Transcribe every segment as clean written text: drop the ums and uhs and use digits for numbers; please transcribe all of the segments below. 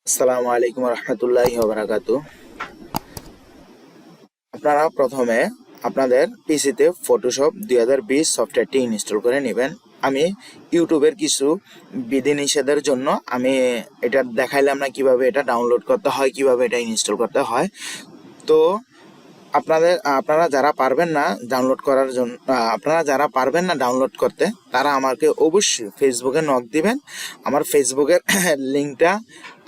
আসসালামু আলাইকুম রহমতুল্লাহি ওয়া বারাকাতু। আপনারা প্রথমে আপনাদের পিসিতে ফটোশপ 2020 সফটওয়্যারটি ইনস্টল করে নেবেন। আমি ইউটিউবের কিছু বিধিনিষেধের জন্য আমি এটা দেখাইলাম না কিভাবে এটা ডাউনলোড করতে হয়, কিভাবে এটা ইনস্টল করতে হয়। তো আপনারা যারা পারবেন না ডাউনলোড করার জন্য, আপনারা যারা পারবেন না ডাউনলোড করতে, তারা আমাকে অবশ্যই ফেসবুকে নক দিবেন। আমার ফেসবুকের লিঙ্কটা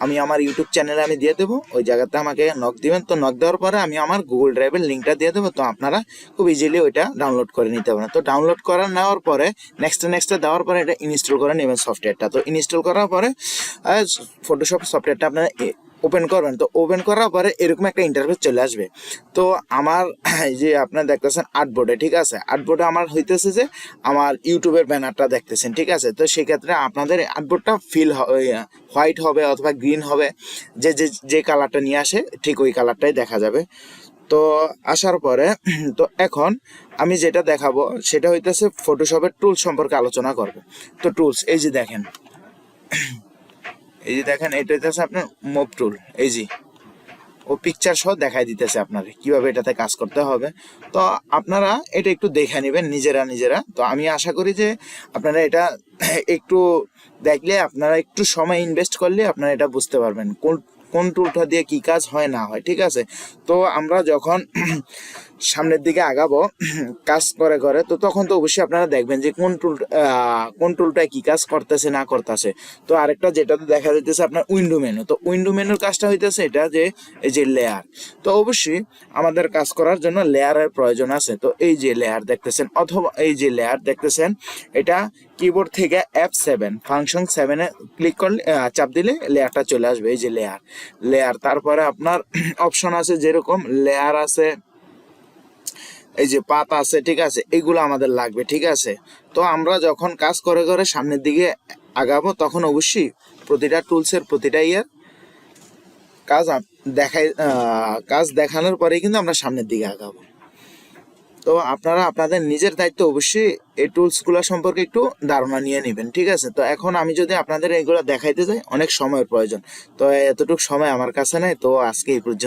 আমি আমার ইউটিউব চ্যানেলে আমি দিয়ে দেবো, ওই জায়গাতে আমাকে নক দিবেন। তো নক দেওয়ার পরে আমি আমার গুগল ড্রাইভের লিঙ্কটা দিয়ে দেবো, তো আপনারা খুব ইজিলি ওইটা ডাউনলোড করে নিতে পারেন। তো ডাউনলোড করে নেওয়ার পরে নেক্সটে দেওয়ার পরে এটা ইনস্টল করে নেবেন সফটওয়্যারটা। তো ইনস্টল করার পরে ফটোশপ সফটওয়্যারটা আপনারা ওপেন করবেন। তো ওপেন করার পরে এরকম একটা ইন্টারফেস চলে আসবে। তো আমার যে আপনারা দেখতেছেন আর্টবোর্ডে, ঠিক আছে, আর্টবোর্ডে আমার হইতেছে যে আমার ইউটিউবের ব্যানারটা দেখতেছেন, ঠিক আছে। তো সেক্ষেত্রে আপনাদের আর্টবোর্ডটা হোয়াইট হবে অথবা গ্রিন হবে, যে কালারটা নিয়ে আসে ঠিক ওই কালারটাই দেখা যাবে। তো আসার পরে তো এখন আমি যেটা দেখাবো সেটা হইতেছে ফটোশপের টুলস সম্পর্কে আলোচনা করব। তো টুলস এই যে দেখেন, এটা হইতেছে আপনার মুভ টুল। এই যে ও পিকচার সহ দেখাই দিতেছে আপনার কিভাবে এটাতে কাজ করতে হবে। তো আপনারা এটা একটু দেখে নেবেন নিজেরা। তো আমি আশা করি যে আপনারা এটা একটু দেখলে, আপনারা একটু সময় ইনভেস্ট করলে আপনারা এটা বুঝতে পারবেন কোন কোন টুলটা দিয়ে কি কাজ হয় না হয়, ঠিক আছে। তো আমরা যখন সামনের দিকে আগাবো কাজ করে, তো তখন তো অবশ্যই আপনারা দেখবেন যে কোন টুলটায় কি কাজ করতেছে না করতেছে। তো আরেকটা যেটাতে দেখা যাইতেছে আপনার উইন্ডো মেনু। তো উইন্ডো মেনুর কাজটা হইতেছে এটা যে এই যে লেয়ার। তো অবশ্যই আমাদের কাজ করার জন্য লেয়ারের প্রয়োজন আছে। তো এই যে লেয়ার দেখতেছেন, অথবা এই যে লেয়ার দেখতেছেন, এটা কিবোর্ড থেকে F7 ফাংশন 7-এ ক্লিক করলে, চাপ দিলে লেয়ারটা চলে আসবে। এই যে লেয়ার তারপরে আপনার অপশন আছে, যেরকম লেয়ার আছে, এই যে পাতা আছে, ঠিক আছে, এগুলো আমাদের লাগবে, ঠিক আছে। তো আমরা যখন কাজ করে সামনের দিকে আগাবো, তখন অবশ্যই প্রতিটা টুলসের প্রতিটা কাজ কাজ দেখানোর পরেই কিন্তু আমরা সামনের দিকে আগাবো। তো আপনারা আপনাদের নিজের দায়িত্ব অবশ্যই এই টুলসগুলো সম্পর্কে একটু ধারণা নিয়ে নেবেন, ঠিক আছে। তো এখন আমি যদি আপনাদের এগুলো দেখাইতে যাই, অনেক সময়ের প্রয়োজন, তো এতটুকু সময় আমার কাছে নাই। তো আজকে এই পর্যন্ত।